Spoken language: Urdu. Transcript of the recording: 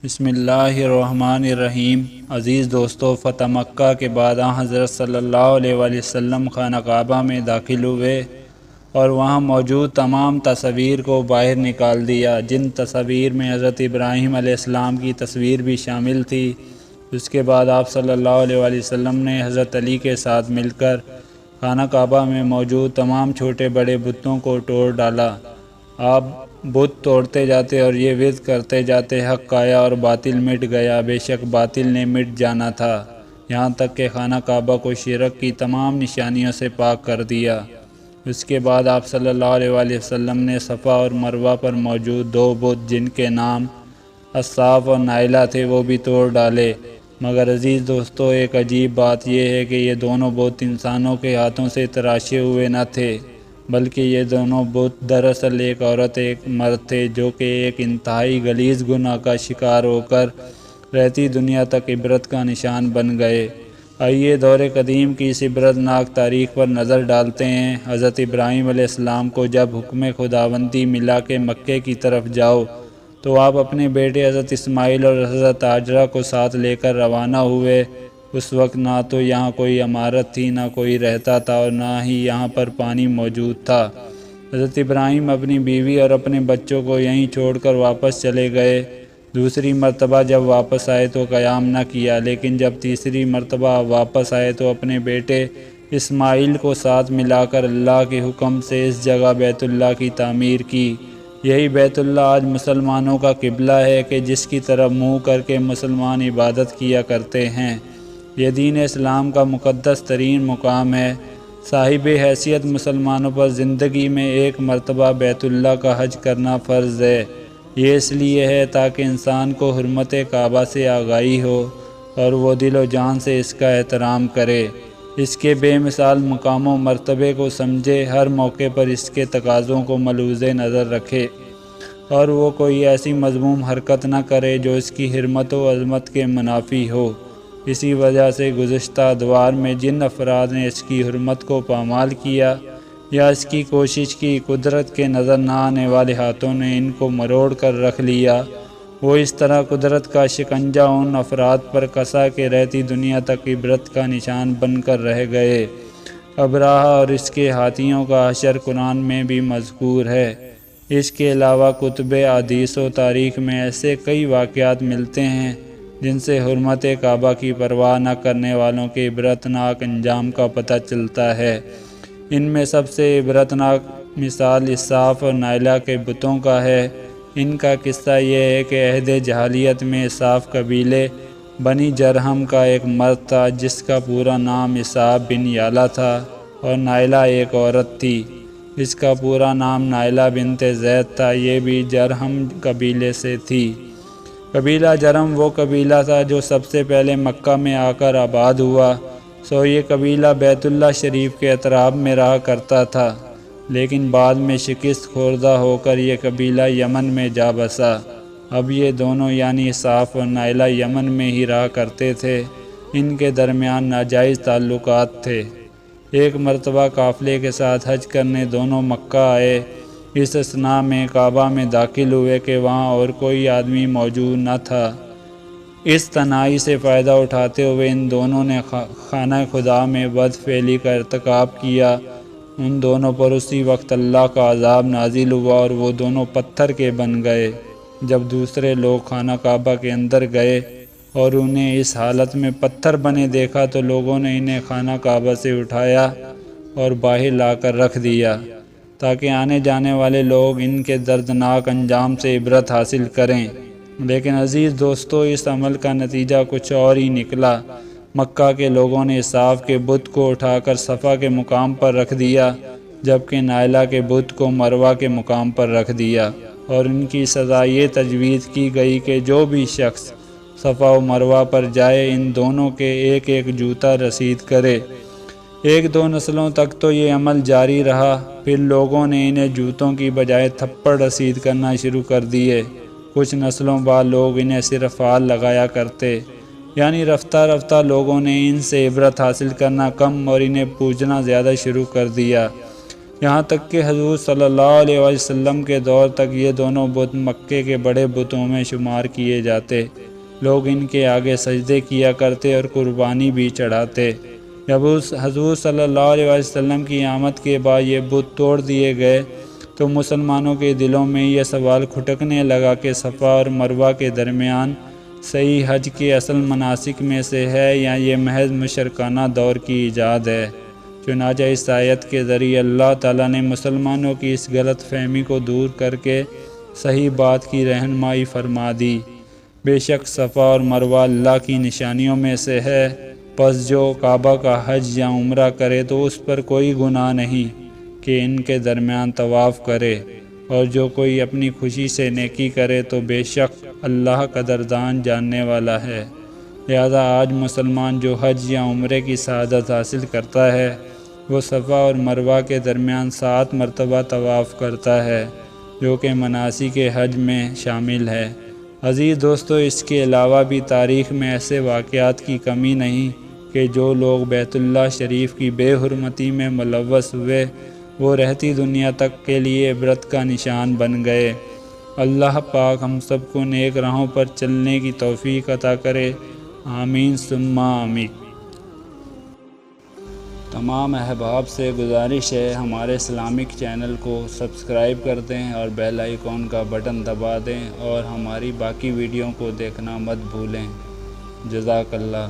بسم اللہ الرحمن الرحیم۔ عزیز دوستو، فتح مکہ کے بعد حضرت صلی اللہ علیہ وآلہ وسلم خانہ کعبہ میں داخل ہوئے اور وہاں موجود تمام تصاویر کو باہر نکال دیا، جن تصاویر میں حضرت ابراہیم علیہ السلام کی تصویر بھی شامل تھی۔ اس کے بعد آپ صلی اللہ علیہ وآلہ وسلم نے حضرت علی کے ساتھ مل کر خانہ کعبہ میں موجود تمام چھوٹے بڑے بتوں کو توڑ ڈالا۔ آپ بت توڑتے جاتے اور یہ وعد کرتے جاتے، حق آیا اور باطل مٹ گیا، بے شک باطل نے مٹ جانا تھا، یہاں تک کہ خانہ کعبہ کو شرک کی تمام نشانیوں سے پاک کر دیا۔ اس کے بعد آپ صلی اللہ علیہ وآلہ وسلم نے صفا اور مروہ پر موجود دو بت، جن کے نام الصاف اور نائلہ تھے، وہ بھی توڑ ڈالے۔ مگر عزیز دوستو، ایک عجیب بات یہ ہے کہ یہ دونوں بت انسانوں کے ہاتھوں سے تراشے ہوئے نہ تھے، بلکہ یہ دونوں بت دراصل ایک عورت ایک مرد تھے، جو کہ ایک انتہائی غلیظ گناہ کا شکار ہو کر رہتی دنیا تک عبرت کا نشان بن گئے۔ آئیے دور قدیم کی اس عبرتناک تاریخ پر نظر ڈالتے ہیں۔ حضرت ابراہیم علیہ السلام کو جب حکم خداوندی ملا کہ مکے کی طرف جاؤ، تو آپ اپنے بیٹے حضرت اسماعیل اور حضرت ہاجرہ کو ساتھ لے کر روانہ ہوئے۔ اس وقت نہ تو یہاں کوئی عمارت تھی، نہ کوئی رہتا تھا، اور نہ ہی یہاں پر پانی موجود تھا۔ حضرت ابراہیم اپنی بیوی اور اپنے بچوں کو یہیں چھوڑ کر واپس چلے گئے۔ دوسری مرتبہ جب واپس آئے تو قیام نہ کیا، لیکن جب تیسری مرتبہ واپس آئے تو اپنے بیٹے اسماعیل کو ساتھ ملا کر اللہ کے حکم سے اس جگہ بیت اللہ کی تعمیر کی۔ یہی بیت اللہ آج مسلمانوں کا قبلہ ہے کہ جس کی طرف منہ کر کے مسلمان عبادت کیا کرتے ہیں۔ یہ دین اسلام کا مقدس ترین مقام ہے۔ صاحب حیثیت مسلمانوں پر زندگی میں ایک مرتبہ بیت اللہ کا حج کرنا فرض ہے۔ یہ اس لیے ہے تاکہ انسان کو حرمت کعبہ سے آگاہی ہو اور وہ دل و جان سے اس کا احترام کرے، اس کے بے مثال مقام و مرتبے کو سمجھے، ہر موقع پر اس کے تقاضوں کو ملحوظ نظر رکھے اور وہ کوئی ایسی مذموم حرکت نہ کرے جو اس کی حرمت و عظمت کے منافی ہو۔ اسی وجہ سے گزشتہ ادوار میں جن افراد نے اس کی حرمت کو پامال کیا یا اس کی کوشش کی، قدرت کے نظر نہ آنے والے ہاتھوں نے ان کو مروڑ کر رکھ لیا۔ وہ اس طرح قدرت کا شکنجہ ان افراد پر کسا کہ رہتی دنیا تک عبرت کا نشان بن کر رہ گئے۔ ابراہہ اور اس کے ہاتھیوں کا حشر قرآن میں بھی مذکور ہے۔ اس کے علاوہ کتب احادیث و تاریخ میں ایسے کئی واقعات ملتے ہیں جن سے حرمت کعبہ کی پرواہ نہ کرنے والوں کے عبرتناک انجام کا پتہ چلتا ہے۔ ان میں سب سے عبرتناک مثال اساف اور نائلہ کے بتوں کا ہے۔ ان کا قصہ یہ ہے کہ عہد جاہلیت میں اساف قبیلے بنی جرہم کا ایک مرد تھا جس کا پورا نام اساف بن یالہ تھا، اور نائلہ ایک عورت تھی، اس کا پورا نام نائلہ بنت زید تھا، یہ بھی جرہم قبیلے سے تھی۔ قبیلہ جرہم وہ قبیلہ تھا جو سب سے پہلے مکہ میں آ کر آباد ہوا۔ یہ قبیلہ بیت اللہ شریف کے اطراف میں رہا کرتا تھا، لیکن بعد میں شکست خوردہ ہو کر یہ قبیلہ یمن میں جا بسا۔ اب یہ دونوں یعنی اساف اور نائلہ یمن میں ہی رہا کرتے تھے۔ ان کے درمیان ناجائز تعلقات تھے۔ ایک مرتبہ قافلے کے ساتھ حج کرنے دونوں مکہ آئے۔ اس اثناء میں کعبہ میں داخل ہوئے کہ وہاں اور کوئی آدمی موجود نہ تھا۔ اس تنہائی سے فائدہ اٹھاتے ہوئے ان دونوں نے خانہ خدا میں بد فعلی کا ارتکاب کیا۔ ان دونوں پر اسی وقت اللہ کا عذاب نازل ہوا اور وہ دونوں پتھر کے بن گئے۔ جب دوسرے لوگ خانہ کعبہ کے اندر گئے اور انہیں اس حالت میں پتھر بنے دیکھا تو لوگوں نے انہیں خانہ کعبہ سے اٹھایا اور باہر لا کر رکھ دیا تاکہ آنے جانے والے لوگ ان کے دردناک انجام سے عبرت حاصل کریں۔ لیکن عزیز دوستو، اس عمل کا نتیجہ کچھ اور ہی نکلا۔ مکہ کے لوگوں نے اساف کے بت کو اٹھا کر صفا کے مقام پر رکھ دیا، جبکہ نائلہ کے بت کو مروہ کے مقام پر رکھ دیا، اور ان کی سزا یہ تجویز کی گئی کہ جو بھی شخص صفا و مروہ پر جائے ان دونوں کے ایک ایک جوتا رسید کرے۔ ایک دو نسلوں تک تو یہ عمل جاری رہا، پھر لوگوں نے انہیں جوتوں کی بجائے تھپڑ رسید کرنا شروع کر دیے۔ کچھ نسلوں بعد لوگ انہیں صرف ہار لگایا کرتے، یعنی رفتہ رفتہ لوگوں نے ان سے عبرت حاصل کرنا کم اور انہیں پوجنا زیادہ شروع کر دیا۔ یہاں تک کہ حضور صلی اللہ علیہ وسلم کے دور تک یہ دونوں بت مکے کے بڑے بتوں میں شمار کیے جاتے۔ لوگ ان کے آگے سجدے کیا کرتے اور قربانی بھی چڑھاتے۔ جب حضور صلی اللہ علیہ وسلم کی آمد کے بعد یہ بت توڑ دیے گئے تو مسلمانوں کے دلوں میں یہ سوال کھٹکنے لگا کہ صفا اور مروہ کے درمیان صحیح حج کے اصل مناسک میں سے ہے یا یہ محض مشرکانہ دور کی ایجاد ہے۔ چنانچہ اس آیت کے ذریعے اللہ تعالیٰ نے مسلمانوں کی اس غلط فہمی کو دور کر کے صحیح بات کی رہنمائی فرما دی۔ بے شک صفا اور مروہ اللہ کی نشانیوں میں سے ہے، پس جو کعبہ کا حج یا عمرہ کرے تو اس پر کوئی گناہ نہیں کہ ان کے درمیان طواف کرے، اور جو کوئی اپنی خوشی سے نیکی کرے تو بے شک اللہ قدردان جاننے والا ہے۔ لہذا آج مسلمان جو حج یا عمرے کی سعادت حاصل کرتا ہے وہ صفا اور مروہ کے درمیان 7 مرتبہ طواف کرتا ہے، جو کہ مناسک حج میں شامل ہے۔ عزیز دوستو، اس کے علاوہ بھی تاریخ میں ایسے واقعات کی کمی نہیں کہ جو لوگ بیت اللہ شریف کی بے حرمتی میں ملوث ہوئے وہ رہتی دنیا تک کے لیے عبرت کا نشان بن گئے۔ اللہ پاک ہم سب کو نیک راہوں پر چلنے کی توفیق عطا کرے، آمین ثم آمین۔ تمام احباب سے گزارش ہے ہمارے اسلامک چینل کو سبسکرائب کر دیں اور بیل آئیکن کا بٹن دبا دیں اور ہماری باقی ویڈیو کو دیکھنا مت بھولیں۔ جزاک اللہ۔